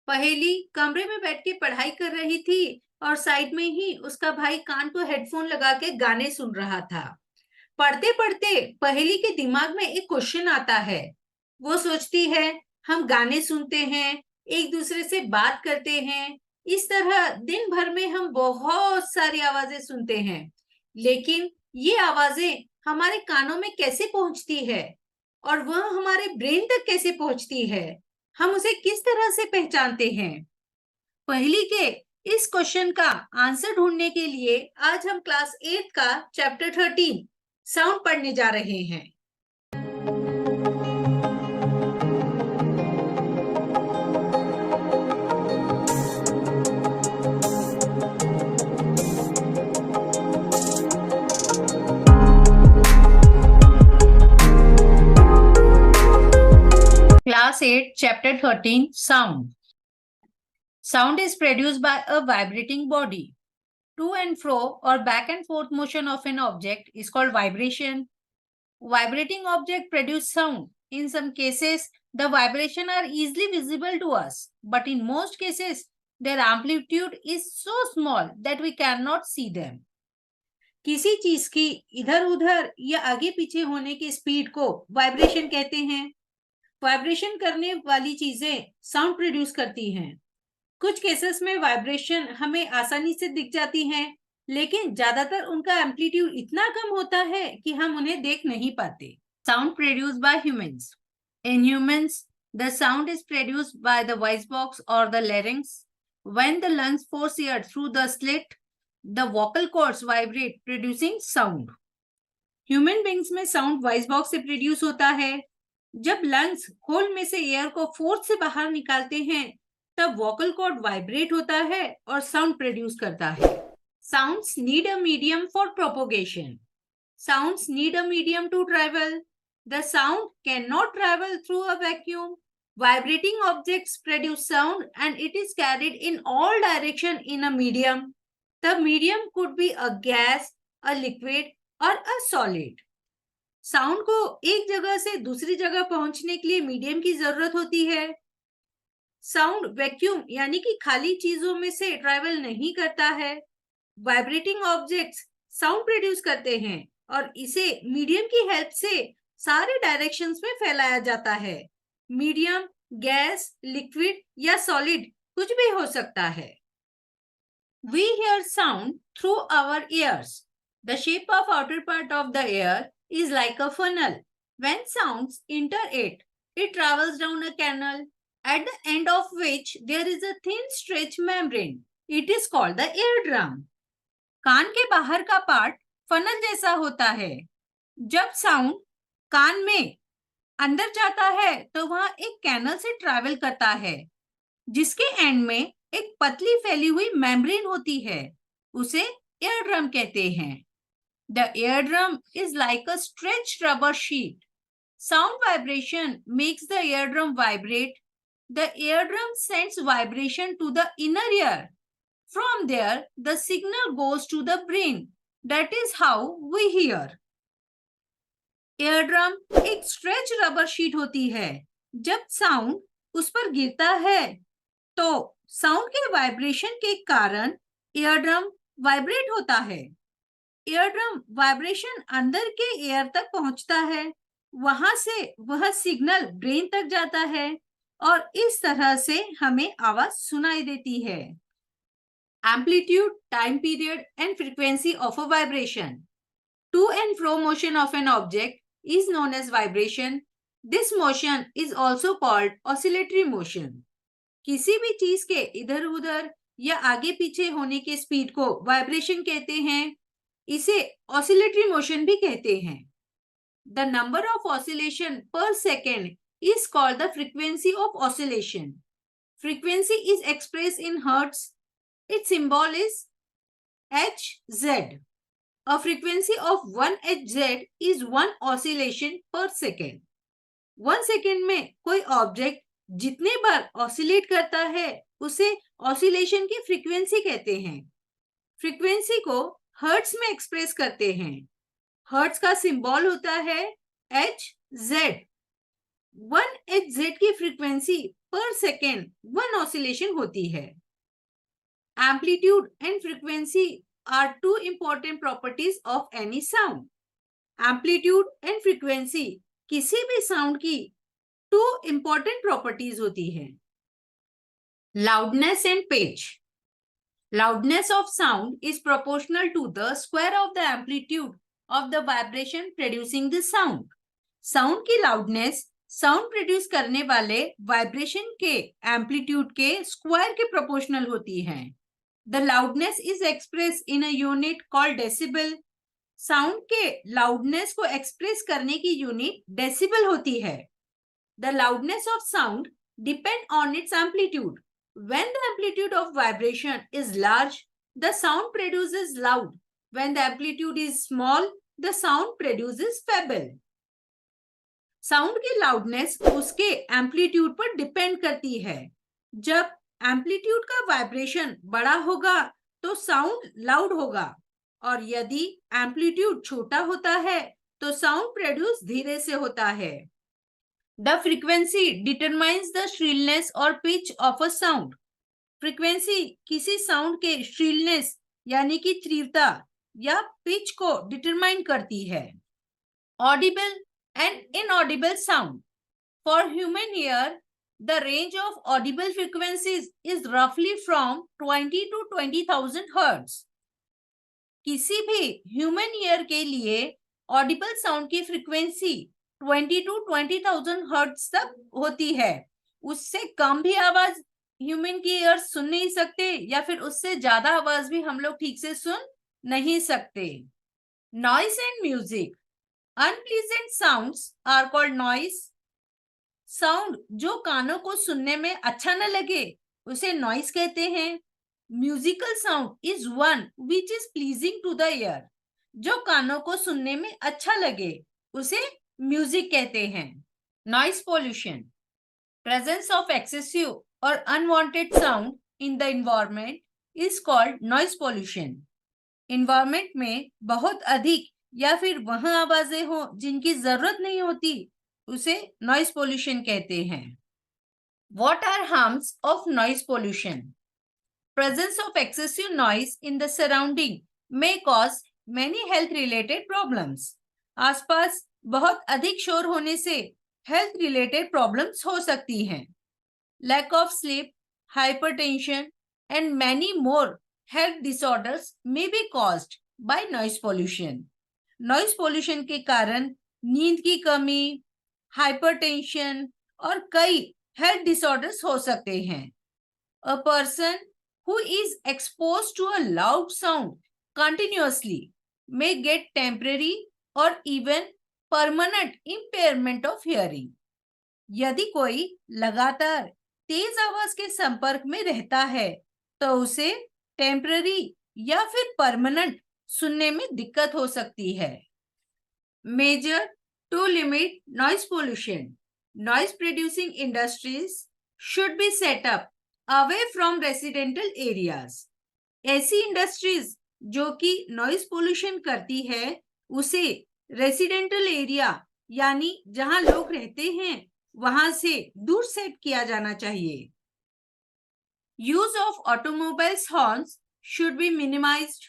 पहेली कमरे में बैठ के पढ़ाई कर रही थी और साइड में ही उसका भाई कान को हेडफोन लगा के गाने सुन रहा था। पढ़ते पढ़ते पहेली के दिमाग में एक क्वेश्चन आता है। वो सोचती है, हम गाने सुनते हैं, एक दूसरे से बात करते हैं, इस तरह दिन भर में हम बहुत सारी आवाजें सुनते हैं, लेकिन ये आवाजें हमारे कानों में कैसे पहुंचती है और वह हमारे ब्रेन तक कैसे पहुंचती है, हम उसे किस तरह से पहचानते हैं। पहेली के इस क्वेश्चन का आंसर ढूंढने के लिए आज हम क्लास 8 का चैप्टर 13 साउंड पढ़ने जा रहे हैं। Class 8, Chapter 13, Sound. Sound is produced by a vibrating body. To and fro or back and forth motion of an object is called vibration. Vibrating objects produce sound. In some cases, the vibration are easily visible to us, but in most cases, their amplitude is so small that we cannot see them. किसी चीज की इधर उधर या आगे पीछे होने की स्पीड को वाइब्रेशन कहते हैं। वाइब्रेशन करने वाली चीजें साउंड प्रोड्यूस करती हैं। कुछ केसेस में वाइब्रेशन हमें आसानी से दिख जाती हैं, लेकिन ज्यादातर उनका एम्पलीट्यूड इतना कम होता है कि हम उन्हें देख नहीं पाते। Sound produce by humans. In humans the sound is produced by the voice box और the larynx. When the lungs force air through the slit, the vocal cords vibrate producing sound. Human beings में sound voice box से produce होता है। जब lungs whole में से air को force से बाहर निकालते हैं, तब वोकल कॉर्ड वाइब्रेट होता है और साउंड प्रोड्यूस करता है। Sounds need a medium for propagation. Sounds need a medium to travel. The sound can not travel through a vacuum. Vibrating objects produce sound and it is carried in all direction in a medium. The medium could be a gas, a liquid or a solid. Sound को एक जगह से दूसरी जगह पहुंचने के लिए medium की जरूरत होती है। साउंड वैक्यूम यानी कि खाली चीजों में से ट्रैवल नहीं करता है। वाइब्रेटिंग ऑब्जेक्ट्स साउंड प्रोड्यूस करते हैं और इसे मीडियम की हेल्प से सारे डायरेक्शंस में फैलाया जाता है। मीडियम गैस, लिक्विड या सॉलिड कुछ भी हो सकता है। We hear sound through our ears. The shape of outer part of the ear is like a funnel. When sounds enter it, it travels down a canal, at the end of which there is a thin stretch membrane. It is called the eardrum. कान के बाहर का part funnel जैसा होता है। जब sound कान में अंदर जाता है तो वहां एक कैनल से ट्रैवल करता है, जिसके एंड में एक पतली फैली हुई मेम्ब्रेन होती है। उसे eardrum कहते हैं। The eardrum is like a stretched rubber sheet. Sound vibration makes the eardrum vibrate. The eardrum sends vibration to the inner ear. From there, the signal goes to the brain. That is how we hear. Eardrum एक stretched rubber sheet होती है। जब sound उस पर गिरता है, तो sound के वाइब्रेशन के कारण eardrum वाइब्रेट होता है। eardrum वाइब्रेशन अंदर के एयर तक पहुंचता है, वहां से वह सिग्नल ब्रेन तक जाता है और इस तरह से हमें आवाज सुनाई देती है। Amplitude, time period and frequency of a vibration. To and fro motion of an object is known as vibration. This motion is also called oscillatory motion. किसी भी चीज के इधर उधर या आगे पीछे होने के स्पीड को वाइब्रेशन कहते हैं। इसे oscillatory motion भी कहते हैं। The number of oscillation per second is called the frequency of oscillation. Frequency is expressed in hertz. Its symbol is Hz. A frequency of 1 Hz is 1 oscillation per second. 1 second में कोई object जितने बार oscillate करता है उसे oscillation की frequency कहते हैं। Frequency को हर्ट्ज में एक्सप्रेस करते हैं। हर्ट्ज का सिंबल होता है Hz। 1 Hz की फ्रीक्वेंसी पर सेकेंड 1 ऑसिलेशन होती है। Amplitude and frequency are two important properties of any sound. Amplitude and frequency किसी भी साउंड की टू इंपॉर्टेंट प्रॉपर्टीज होती है। Loudness and pitch. Loudness of sound is proportional to the square of the amplitude of the vibration producing the sound. Sound की loudness sound produce करने वाले vibration के amplitude के स्क्वायर के proportional होती है। The loudness is express in a unit called decibel. Sound के loudness को एक्सप्रेस करने की यूनिट डेसिबल होती है। The loudness of sound depend on it's amplitude. When the amplitude of vibration is large, the sound produces loud. When the amplitude is small, the sound produces feeble. Sound की loudness उसके amplitude पर depend करती है। जब amplitude का vibration बड़ा होगा तो साउंड लाउड होगा, और यदि एम्पलीट्यूड छोटा होता है तो साउंड प्रोड्यूस धीरे से होता है। The frequency determines the shrillness or pitch of a sound. Frequency किसी साउंड के shrillness यानी कि तीव्रता या पिच को डिटरमाइन करती है। Audible and inaudible sound. For human ear, the range of audible frequencies is roughly from 20 to 20,000 hertz. किसी भी ह्यूमन ईयर के लिए ऑडिबल साउंड की फ्रीक्वेंसी 20 to 20,000 हर्ट्ज तक होती है। उससे कम भी आवाज ह्यूमन की ईयर सुन नहीं सकते, या फिर उससे ज्यादा आवाज भी हम लोग ठीक से सुन नहीं सकते। Noise and music. Unpleasant sounds are called noise. Sound जो कानों को सुनने में अच्छा न लगे उसे नॉइस कहते हैं। Musical sound is one which is pleasing to the ear. जो कानों को सुनने में अच्छा लगे उसे म्यूजिक कहते हैं। Noise pollution. Presence of excessive और unwanted sound in the environment is called noise pollution. Environment में बहुत अधिक या फिर वह आवाजें हो जिनकी जरूरत नहीं होती उसे नॉइस पोल्यूशन कहते हैं। What are harms of noise pollution? Presence of excessive noise in the surrounding may cause many health related problems. आसपास बहुत अधिक शोर होने से हेल्थ रिलेटेड प्रॉब्लम्स हो सकती हैं। Lack of sleep, hypertension and many more health disorders may be caused by noise pollution. Noise pollution के कारण नींद की कमी, हाइपरटेंशन और कई हेल्थ डिसऑर्डर्स हो सकते हैं। A person who is exposed to a loud sound continuously may get temporary or even permanent impairment of hearing. यदि कोई लगातार तेज आवाज के संपर्क में रहता है तो उसे टेम्पररी या फिर परमानेंट सुनने में दिक्कत हो सकती है। Measure to limit noise pollution. Noise producing industries should be set up away from residential areas. ऐसी इंडस्ट्रीज जो कि नॉइस पोल्यूशन करती है उसे रेसिडेंटल एरिया यानी जहां लोग रहते हैं वहां से दूर सेट किया जाना चाहिए। Use of automobiles horns should be minimised.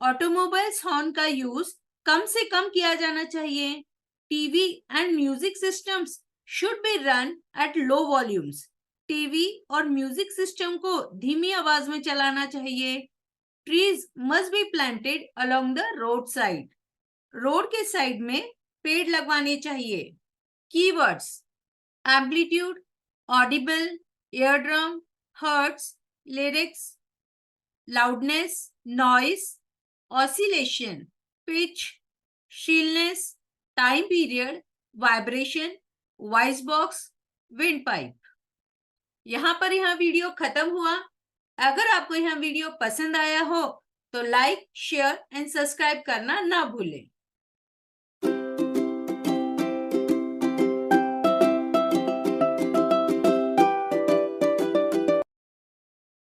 Automobiles horn का यूज कम से कम किया जाना चाहिए। TV and music systems should be run at low volumes. TV और म्यूजिक सिस्टम को धीमी आवाज में चलाना चाहिए। Trees must be planted along the road side. Road के साइड में पेड़ लगवाने चाहिए। Keywords: amplitude, Audible, eardrum, hertz, lyrics, loudness, noise, oscillation, pitch, shrillness, time period, vibration, voice box, wind pipe. यहाँ पर यह वीडियो खत्म हुआ। अगर आपको यह वीडियो पसंद आया हो तो लाइक, शेयर एंड सब्सक्राइब करना ना भूलें।